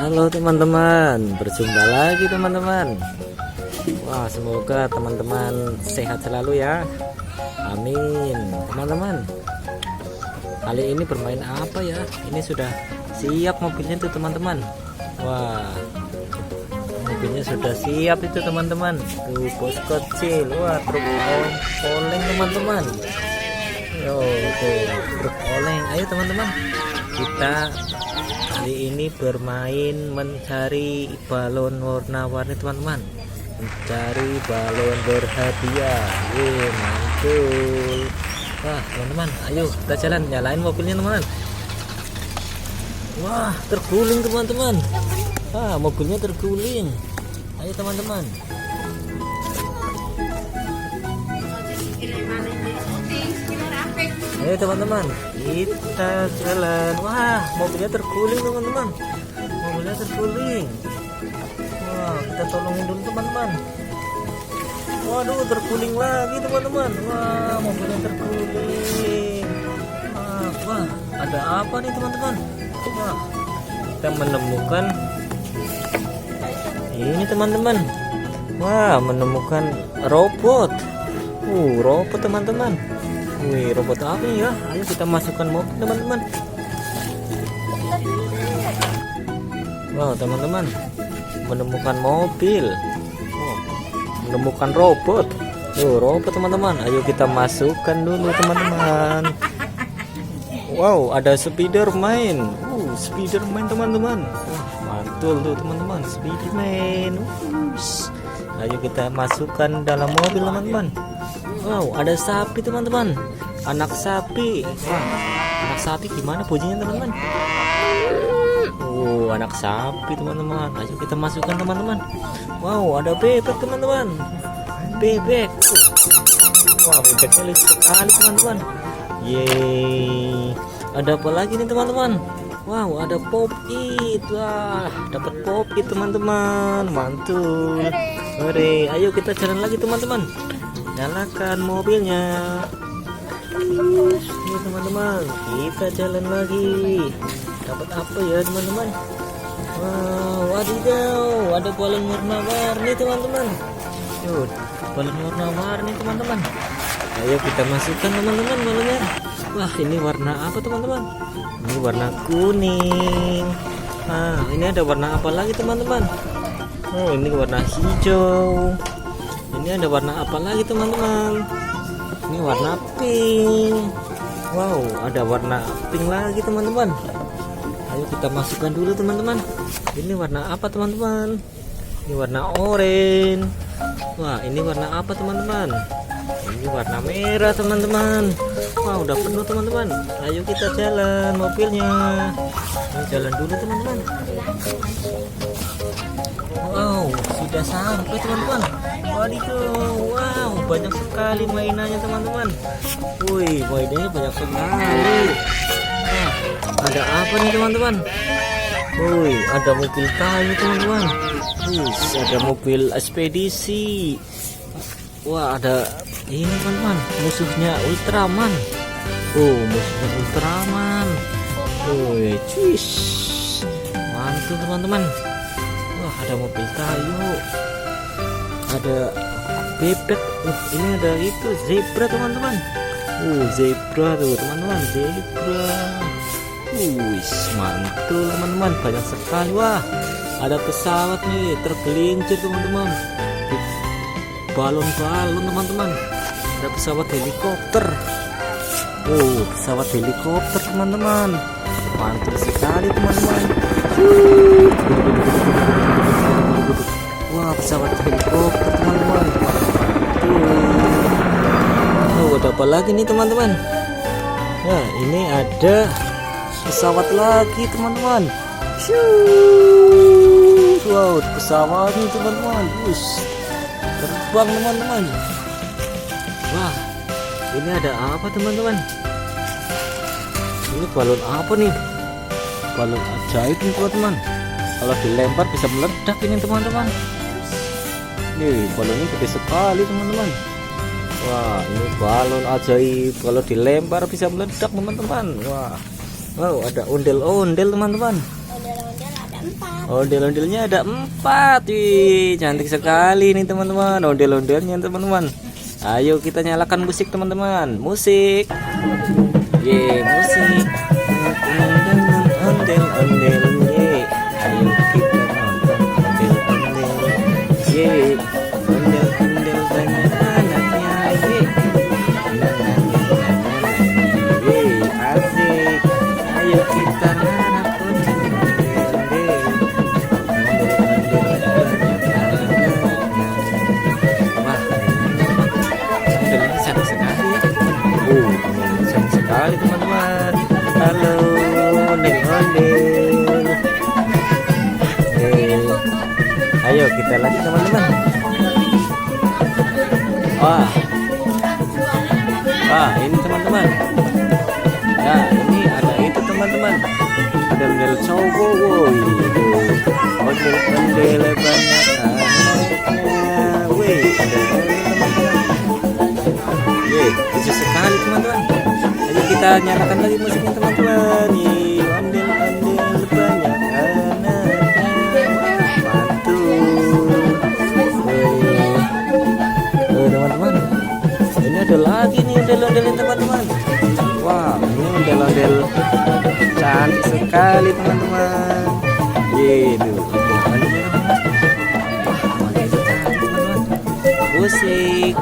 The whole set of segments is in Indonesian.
Halo teman-teman, berjumpa lagi teman-teman. Wah, semoga teman-teman sehat selalu ya. Amin. Teman-teman, kali ini bermain apa ya? Ini sudah siap mobilnya tuh teman-teman. Wah, mobilnya sudah siap itu teman-teman. Tuh bos kecil. Wah, truk oleng teman-teman. Yo, tuh truk oleng. Ayo teman-teman, kita kali ini bermain mencari balon warna-warni teman-teman, mencari balon berhadiah. Mantul. Wah teman-teman, ayo kita jalan, nyalain mobilnya teman-teman. Wah, terguling teman-teman. Mobilnya terguling. Ayo teman-teman. Ayo teman-teman, kita jalan. Wah, mobilnya terguling teman-teman. Mobilnya terguling. Wah, kita tolongin dulu teman-teman. Waduh, terguling lagi teman-teman. Wah, mobilnya terguling. Wah, ada apa nih teman-teman? Wah, kita menemukan ini teman-teman. Wah, menemukan robot. Robot teman-teman. Wih, robot apa ya? Ayo kita masukkan mobil teman-teman. Wow, teman-teman, menemukan mobil. Menemukan robot. Robot teman-teman. Ayo kita masukkan dulu teman-teman. Wow, ada Spiderman. Spiderman teman-teman. Mantul tuh teman-teman, Spiderman. Ayo kita masukkan dalam mobil teman-teman. Wow, ada sapi teman-teman, anak sapi. Wah, anak sapi gimana bunyinya teman-teman? Anak sapi teman-teman. Ayo kita masukkan teman-teman. Wow, ada bebek teman-teman, bebek. Wah, bebeknya lucu sekali teman-teman. Yeay, ada apa lagi nih teman-teman? Wow, ada pop it. Wah, dapat pop it teman-teman, mantul. Hore, ayo kita jalan lagi teman-teman. Nyalakan mobilnya. Ini teman-teman, kita jalan lagi. Dapat apa ya teman-teman? Wow, wadidaw, ada balon warna-warni teman-teman. Balon warna-warni teman-teman. Ayo kita masukkan teman-teman balonnya. Wah, ini warna apa teman-teman? Ini warna kuning. Ini ada warna apa lagi teman-teman? Ini warna hijau. Ini ada warna apa lagi teman-teman? Ini warna pink. Wow, ada warna pink lagi teman-teman. Ayo kita masukkan dulu teman-teman. Ini warna apa teman-teman? Ini warna oranye. Wah, ini warna apa teman-teman? Ini warna merah teman-teman. Wah, udah penuh teman-teman. Ayo kita jalan mobilnya. Ayo jalan dulu teman-teman. Wow, sudah sampai teman-teman. Waduh, wow, banyak sekali mainannya teman-teman. Wih, mainannya banyak sekali. Ada apa nih teman-teman? Wih, ada mobil kayu teman-teman. Ada mobil ekspedisi. Wah, ada ini teman-teman, musuhnya Ultraman. Musuhnya Ultraman. Wih, cuis, mantul teman-teman. Wah, ada mobil kayu, ada bebek. Ini ada itu zebra teman-teman. Zebra tuh teman-teman, zebra. Mantul teman-teman, banyak sekali. Wah, ada pesawat nih tergelincir teman-teman. Balon-balon teman-teman. Ada pesawat helikopter. Pesawat helikopter teman-teman. Mantul sekali teman-teman. Wah, pesawat helikopter teman-teman. Ada apa lagi nih teman-teman? Nah, ini ada pesawat lagi teman-teman. Wow, pesawat nih teman-teman. Terbang teman-teman. Wah, ini ada apa teman-teman? Ini balon apa nih? Balon ajaib nih teman-teman. Kalau dilempar bisa meledak ini teman-teman. Nih, balonnya gede sekali teman-teman. Wah, ini balon ajaib. Kalau dilempar bisa meledak teman-teman. Wow, ada ondel-ondel teman-teman. Ondel-ondelnya ada 4. Wih, cantik sekali nih teman-teman. Ondel-ondelnya teman-teman. Ayo kita nyalakan musik teman-teman. Musik. Ye, musik. Ondel-ondel. Ye. Ayo kita nonton ondel-ondel. Ye. Ondel-ondel banyak anaknya. Ye. Ye, asik. Ayo kita nanap ondel-ondel. Cantik sekali ya. Cantik sekali teman-teman. Halo, ondel-ondel. Ayo kita lagi teman-teman. Wah, ini teman-teman. Ya, ini ada itu teman-teman. Ondel-ondel cowok, woi. Ondel-ondel banyak anaknya. Wih, lucu sekali teman-teman. Ayo kita nyalakan lagi musiknya teman-teman. Ondel-ondel banyak anaknya. Mantul. Teman-teman, ini ada lagi nih ondel-ondelin teman-teman. Wow, ini ondel-ondel cantik sekali teman-teman. Gitu. Musik.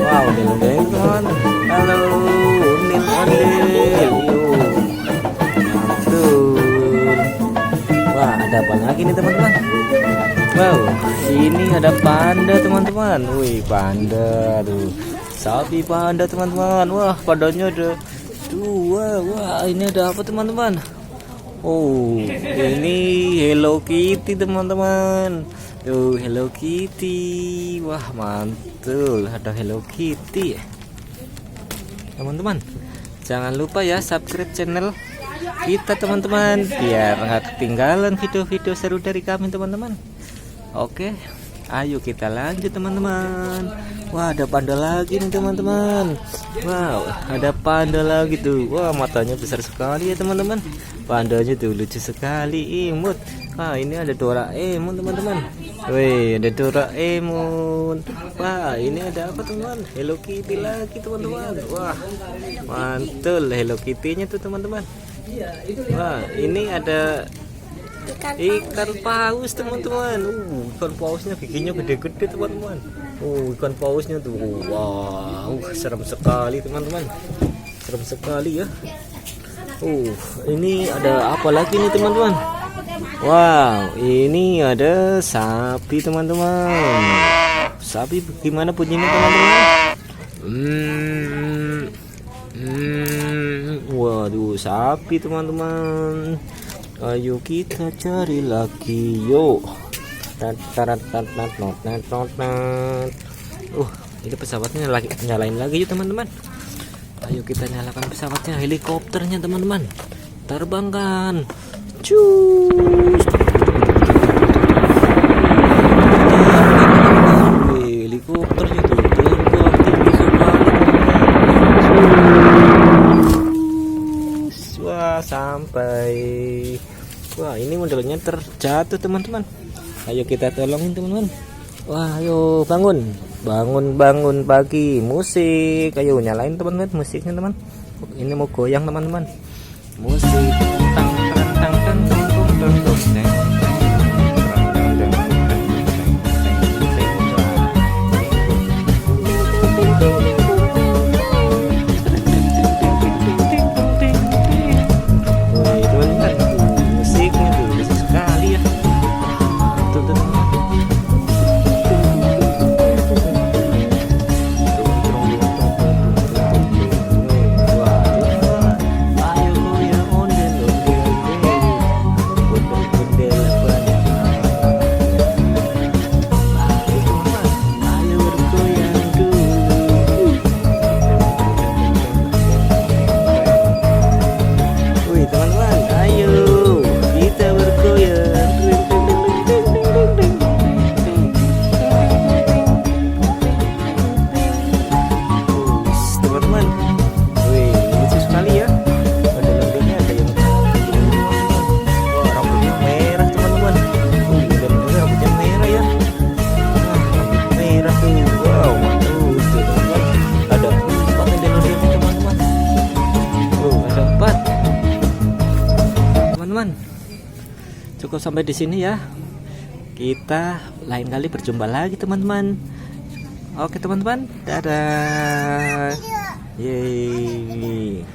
Wow, ondel-ondel teman. Halo, ondel-ondel. Mantul. Wah, ada apa lagi nih teman-teman? Wow, ini ada panda teman-teman. Wih, panda tuh. Sapi panda teman-teman. Wah, pandanya ada 2. Wah, ini ada apa teman-teman? Oh, ini Hello Kitty teman-teman. Tuh, Hello Kitty. Wah, mantul. Ada Hello Kitty. Teman-teman, jangan lupa ya subscribe channel kita teman-teman, biar nggak ketinggalan video-video seru dari kami teman-teman. Oke, ayo kita lanjut teman-teman. Wah, ada panda lagi nih teman-teman. Wow, ada panda lagi tuh. Wah, matanya besar sekali ya teman-teman. Pandanya tuh lucu sekali, imut. Wah, ini ada Doraemon teman-teman. Wih, ada Doraemon. Wah, ini ada apa teman? Hello Kitty lagi teman-teman. Wah, mantul Hello Kitty-nya tuh teman-teman. Wah, ini ada ikan paus teman-teman. Ikan pausnya giginya gede-gede teman-teman. Ikan pausnya tuh. Wow, serem sekali teman-teman. Serem sekali ya. Ini ada apa lagi nih teman-teman? Wow, ini ada sapi teman-teman. Sapi gimana bunyinya teman-teman? Waduh, sapi teman-teman. Ayo kita cari lagi, yuk. Ini pesawatnya lagi nyalain lagi yuk teman-teman. Ayo kita nyalakan pesawatnya, helikopternya teman-teman. Terbangkan. Cus. Helikopternya tuh terbang tinggi sekali. Wah, sampai. Wah, ini modelnya terjatuh teman-teman. Ayo kita tolongin teman-teman. Wah, ayo bangun. Bangun pagi. Musik. Ayo nyalain teman-teman musiknya teman. Ini mau goyang teman-teman. Musik. teman-teman. Cukup sampai di sini ya. Kita lain kali berjumpa lagi teman-teman. Oke teman-teman, dadah. Yeay.